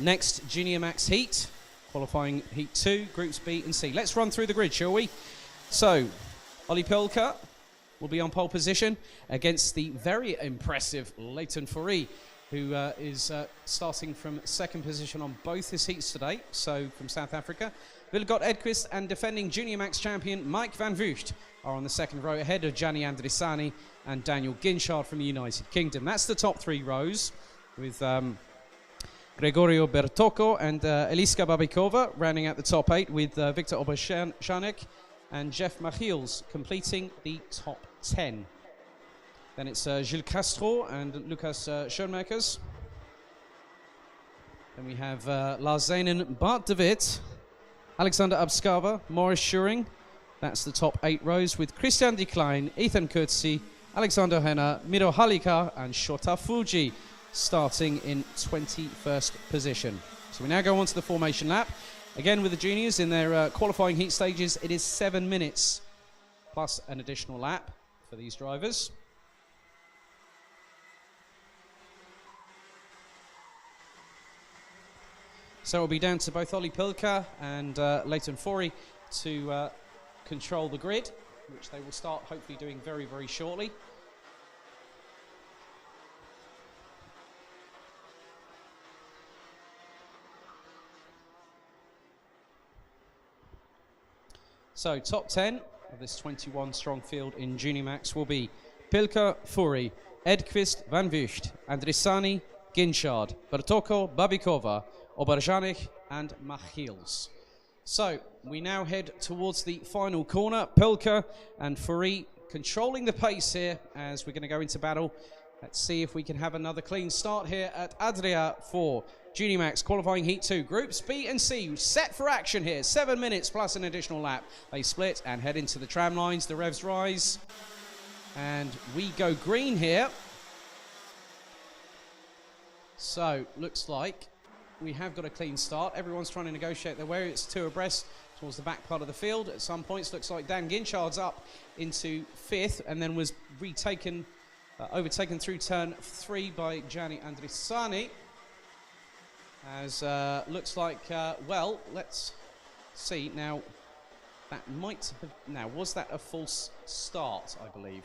Next, Junior Max Heat, qualifying Heat 2, Groups B and C. Let's run through the grid, shall we? So, Olli Pilka will be on pole position against the very impressive Leighton Fourie, who is starting from second position on both his heats today, so from South Africa. Vilgot Edquist and defending Junior Max champion Mike van Vugt are on the second row ahead of Gianni Andrisani and Daniel Ginchard from the United Kingdom. That's the top three rows, with Gregorio Bertocco and Eliska Babikova rounding out the top eight, with Victor Oberjanek and Jeff Machiels completing the top 10. Then it's Gilles Castro and Lucas Schoenmakers. Then we have Lars Zeinen, Bart de Wit, Alexander Abskava, Maurice Schuring. That's the top 8 rows, with Christian de Klein, Ethan Coetzee, Alexander Henner, Miro Halika and Shota Fuji starting in 21st position. So we now go on to the formation lap. Again with the juniors in their qualifying heat stages, it is 7 minutes plus an additional lap for these drivers. So it'll be down to both Olli Pilka and Leighton Fourie to control the grid, which they will start hopefully doing very, very shortly. So top 10 of this 21 strong field in Junior Max will be Pilka, Fourie, Edquist, Van Vugt, Andrisani, Ginchard, Bertocco, Babikova, Oberjanek and Machiels. So we now head towards the final corner. Pilka and Fourie controlling the pace here as we're going to go into battle. Let's see if we can have another clean start here at Adria for Junior Max qualifying Heat 2. Groups B and C set for action here. 7 minutes plus an additional lap. They split and head into the tram lines. The revs rise. And we go green here. So, looks like we have got a clean start. Everyone's trying to negotiate their way. It's 2 abreast towards the back part of the field. At some points, looks like Dan Ginchard's up into 5th and then was retaken, overtaken through turn 3 by Gianni Andrisani. As looks like, well, let's see. Now, that might have, now, was that a false start, I believe?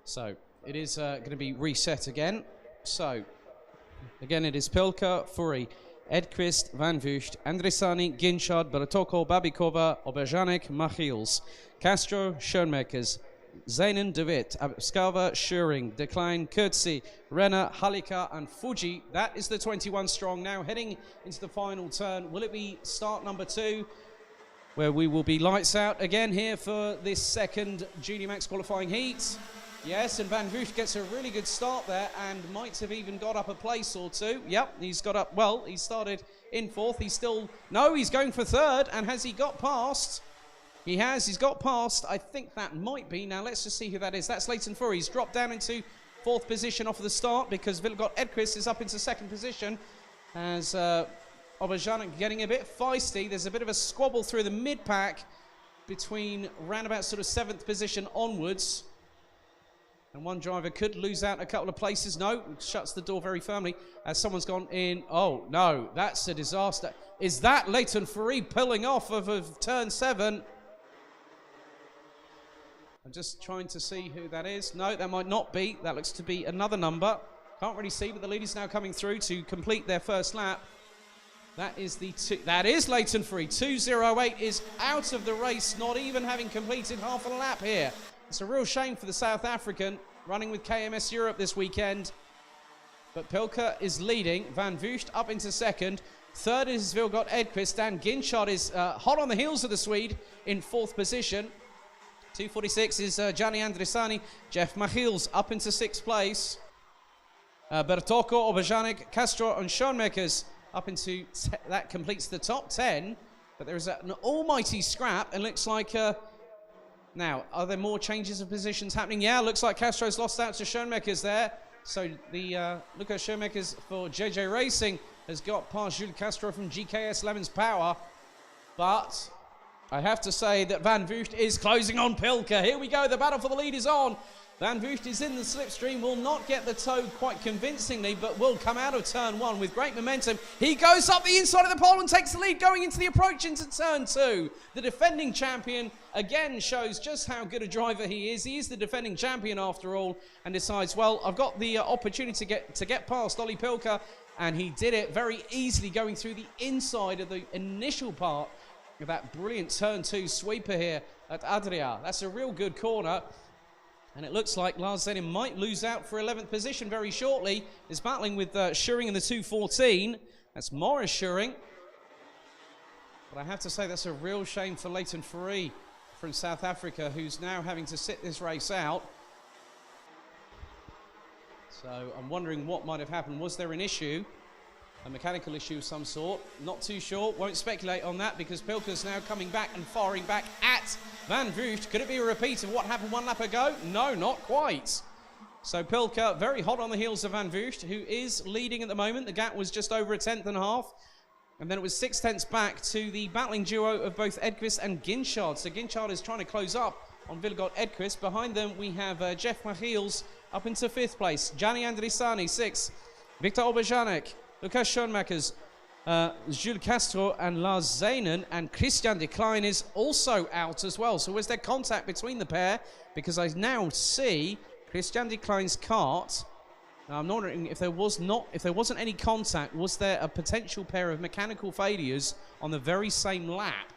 So, it is going to be reset again. So, again, it is Pilka, Fourie, Edquist, Van Vugt, Andrisani, Ginchard, Bertocco, Babikova, Oberjanek, Machiels, Castro, Schoenmakers, Zeinen, de Wit, Abskava, Schuring, de Klein, Coetzee, Renner, Halika and Fuji. That is the 21 strong now heading into the final turn. Will it be start number 2? Where we will be lights out again here for this second Junior Max qualifying heat. Yes, and Van Vugt gets a really good start there and might have even got up a place or 2. Yep, he's got up, well, he started in 4th. He's still, no, he's going for 3rd. And has he got past? He has, he's got past. I think that might be. Now, let's just see who that is. That's Leighton Fourie. He's dropped down into 4th position off of the start because Vilgot Edquist is up into 2nd position. As Oberjanek getting a bit feisty. There's a bit of a squabble through the mid-pack between roundabout sort of 7th position onwards. And one driver could lose out a couple of places. No, shuts the door very firmly as someone's gone in. Oh, no, that's a disaster. Is that Leighton Fourie pulling off of turn 7? I'm just trying to see who that is. No, that might not be. That looks to be another number. Can't really see, but the leaders now coming through to complete their first lap. That is that is Leighton Fourie. 2:08 is out of the race, not even having completed half a lap here. It's a real shame for the South African, running with KMS Europe this weekend. But Pilka is leading. Van Vugt up into 2nd. 3rd is Vilgot Edquist. Dan Ginchard is hot on the heels of the Swede in 4th position. 2:46 is Gianni Andrisani. Jeff Machiels up into 6th place. Bertocco, Oberjanek, Castro and Schoenmakers up into, that completes the top 10. But there is an almighty scrap and looks like... Now, are there more changes of positions happening? Yeah, looks like Castro's lost out to Schoenmakers there. So the Lucas Schoenmakers for JJ Racing has got past Jules Castro from GKS Lemons Power. But I have to say that Van Vugt is closing on Pilker. Here we go, the battle for the lead is on. Van Vugt is in the slipstream, will not get the toe quite convincingly, but will come out of turn 1 with great momentum. He goes up the inside of the pole and takes the lead going into the approach into turn 2. The defending champion again shows just how good a driver he is. He is the defending champion after all, and decides, well, I've got the opportunity to get past Olli Pilker, and he did it very easily going through the inside of the initial part of that brilliant turn 2 sweeper here at Adria. That's a real good corner. And it looks like Lars Zenin might lose out for 11th position very shortly. He's battling with Schuring in the 2:14. That's Morris Schuring. But I have to say that's a real shame for Leighton Fourie from South Africa, who's now having to sit this race out. So I'm wondering what might have happened. Was there an issue? A mechanical issue of some sort? Not too sure. Won't speculate on that because Pilker's now coming back and firing back at Van Vugt. Could it be a repeat of what happened 1 lap ago? No, not quite. So Pilker very hot on the heels of Van Vugt, who is leading at the moment. The gap was just over a 1/10 and a half. And then it was 6/10 back to the battling duo of both Edqvist and Ginchard. So Ginchard is trying to close up on Vilgot Edqvist. Behind them we have Jeff Machiels up into 5th place. Gianni Andrisani 6th. Victor Oberjanek, Lukas Schoenmakers, Jules Castro and Lars Zeinen, and Christian de Klein is also out as well. So was there contact between the pair? Because I now see Christian de Klein's kart. Now I'm wondering if there wasn't any contact, was there a potential pair of mechanical failures on the very same lap?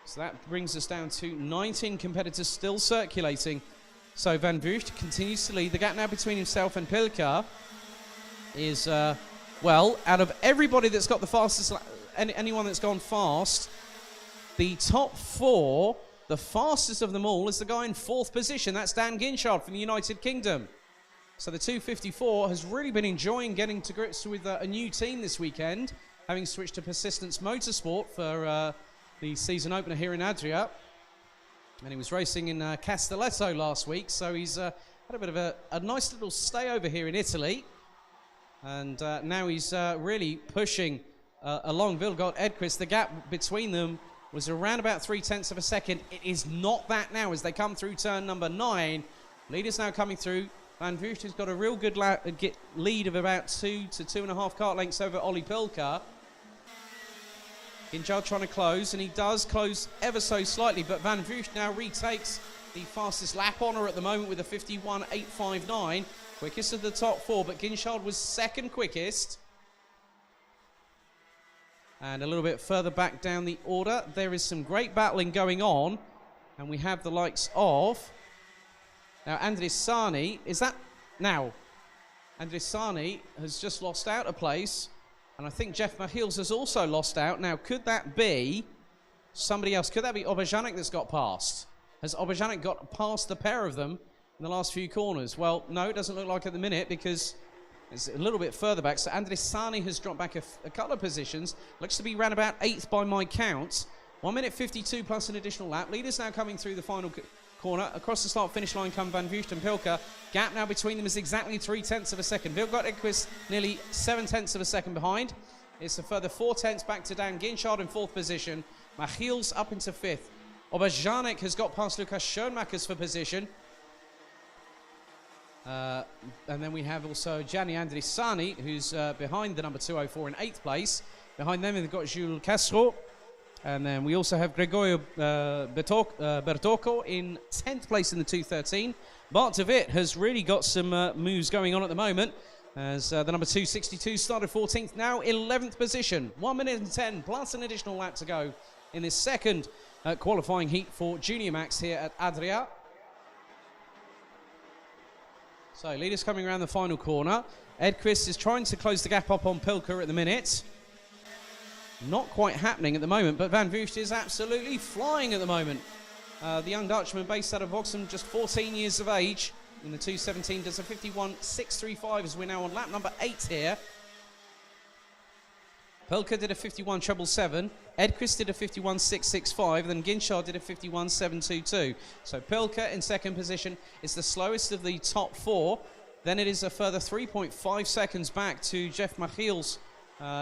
So that brings us down to 19 competitors still circulating. So Van Vugt continues to lead. The gap now between himself and Pilker is well, out of everybody that's got the fastest, anyone that's gone fast, the top 4, the fastest of them all is the guy in 4th position. That's Dan Ginchard from the United Kingdom. So the 254 has really been enjoying getting to grips with a new team this weekend, having switched to Persistence Motorsport for the season opener here in Adria. And he was racing in Castelletto last week, so he's had a bit of a nice little stay over here in Italy. And now he's really pushing along Vilgot Edqvist. The gap between them was around about 0.3 of a second. It is not that now as they come through turn number 9. Leaders now coming through. Van Vugt has got a real good lead of about 2 to 2.5 kart lengths over Olli Pilker. Ginchard trying to close, and he does close ever so slightly, but Van Vugt now retakes the fastest lap honour at the moment with a 51.859. Quickest of the top 4, but Ginchard was 2nd quickest. And a little bit further back down the order, there is some great battling going on. And we have the likes of... Now, Andrisani, is that... Now, Andrisani has just lost out a place. And I think Jeff Machiels has also lost out. Now, could that be somebody else? Could that be Oberjanek that's got past? Has Oberjanek got past the pair of them in the last few corners? Well, no, it doesn't look like at the minute because it's a little bit further back. So Andrisani has dropped back a couple of positions. Looks to be round about 8th by my count. 1 minute 52 plus an additional lap. Leaders now coming through the final corner. Across the start-finish line come Van Vugt and Pilker. Gap now between them is exactly 0.3 of a second. Vilgot Edqvist nearly 0.7 of a second behind. It's a further 0.4 back to Dan Ginchard in 4th position. Machiels up into 5th. Oberjanek has got past Lukas Schoenmakers for position. And then we have also Gianni Andrisani, who's behind the number 204 in 8th place. Behind them, we've got Jules Castro. And then we also have Gregorio Bertocco in 10th place in the 213. Bart de Wit has really got some moves going on at the moment, as the number 262 started 14th, now 11th position. 1 minute and 10 plus an additional lap to go in this second qualifying heat for Junior Max here at Adria. So leaders coming around the final corner. Edqvist is trying to close the gap up on Pilker at the minute. Not quite happening at the moment, but Van Vugt is absolutely flying at the moment. The young Dutchman based out of Vauxhall, just 14 years of age, in the 217 does a 51.635 as we're now on lap number 8 here. Pilker did a 51.777, Edqvist did a 51.665, then Ginchard did a 51.722. So Pilker in 2nd position is the slowest of the top 4. Then it is a further 3.5 seconds back to Jeff Machiels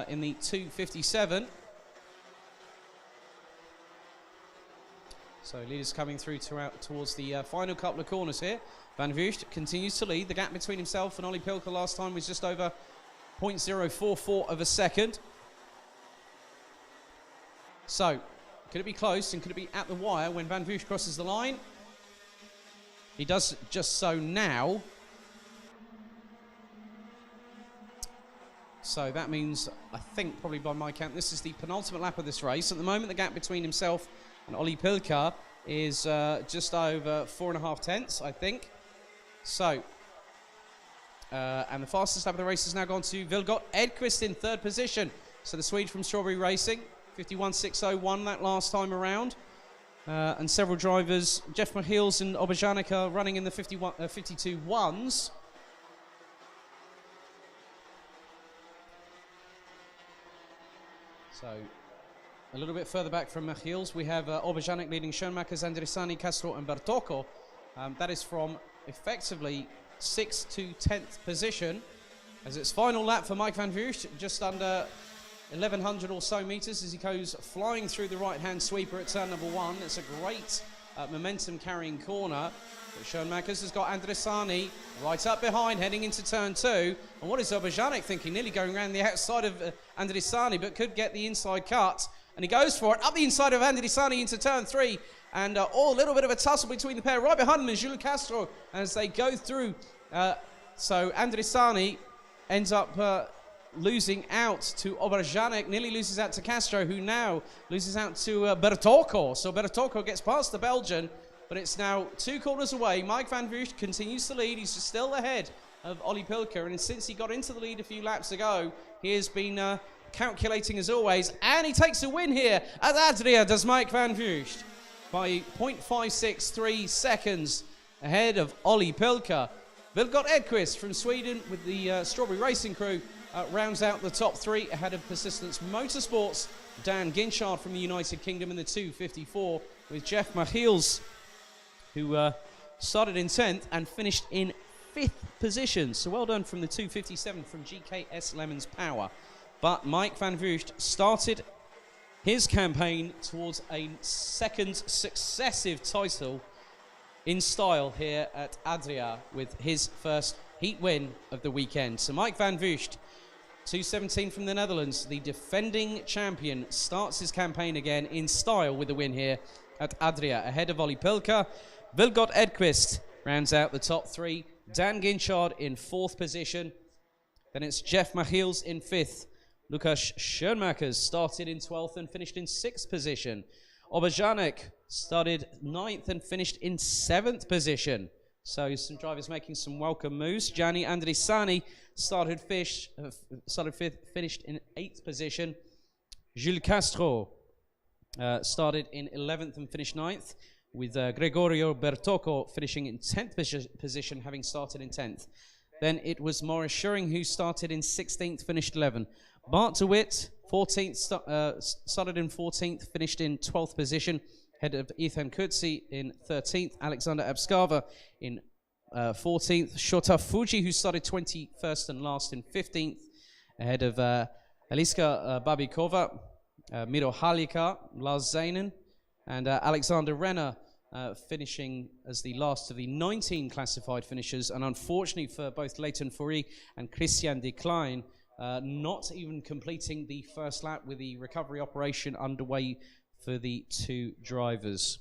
in the 257. So leaders coming through towards the final couple of corners here. Van Vugt continues to lead. The gap between himself and Ollie Pilker last time was just over 0.044 of a second. So, could it be close and could it be at the wire when Van Vugt crosses the line? He does just so now. So that means, I think, probably by my count, this is the penultimate lap of this race. At the moment, the gap between himself and Ollie Pilker is just over 4.5 tenths, I think. So, and the fastest lap of the race has now gone to Vilgot Edqvist in third position. So the Swede from Strawberry Racing, 51.601 that last time around. And several drivers, Jeff Michiels and Oberjanek are running in the 52.1s. So, a little bit further back from Michiels, we have Oberjanek leading Schoenmakers, Andrisani, Castro and Bertocco. That is from effectively 6th to 10th position. As its final lap for Mike Van Vugt, just under 1,100 or so meters as he goes flying through the right-hand sweeper at turn number 1. It's a great momentum-carrying corner. But Schoenmakers has got Andrisani right up behind, heading into turn 2. And what is Oberjanek thinking? Nearly going around the outside of Andrisani, but could get the inside cut. And he goes for it, up the inside of Andrisani into turn 3. And a little bit of a tussle between the pair. Right behind them is Jules Castro as they go through. So Andrisani ends up losing out to Oberjanek, nearly loses out to Castro, who now loses out to Bertocco. So Bertocco gets past the Belgian, but it's now 2 corners away. Mike Van Vugt continues to lead. He's still ahead of Ollie Pilker, and since he got into the lead a few laps ago, he has been calculating as always, and he takes a win here at Adria, does Mike Van Vugt, by 0.563 seconds ahead of Ollie Pilker. Vilgot Edqvist from Sweden with the Strawberry Racing crew rounds out the top 3 ahead of Persistence Motorsports. Dan Ginchard from the United Kingdom in the 254 with Jeff Michiels, who started in 10th and finished in 5th position. So well done from the 257 from GKS Lemons Power. But Mike Van Vugt started his campaign towards a second successive title in style here at Adria with his first heat win of the weekend. So Mike Van Vugt, 217 from the Netherlands, the defending champion, starts his campaign again in style with a win here at Adria, ahead of Ollie Pilker. Vilgot Edqvist rounds out the top 3. Dan Ginchard in 4th position. Then it's Jeff Michiels in 5th. Lukas Schoenmakers started in 12th and finished in 6th position. Oberjanek started 9th and finished in 7th position. So some drivers making some welcome moves. Gianni Andrisani started 5th, finished in 8th position. Jules Castro started in 11th and finished 9th, with Gregorio Bertocco finishing in 10th position, having started in 10th. Then it was Maurice Schuring who started in 16th, finished 11th. Bart de Wit, 14th, started in 14th, finished in 12th position, ahead of Ethan Kutsi in 13th, Alexander Abskava in 14th, Shota Fuji, who started 21st and last in 15th, ahead of Eliska Babikova, Miro Halika, Lars Zainen, and Alexander Renner finishing as the last of the 19 classified finishers, and unfortunately for both Leighton Fourie and Christian Decline, not even completing the first lap with the recovery operation underway for the 2 drivers.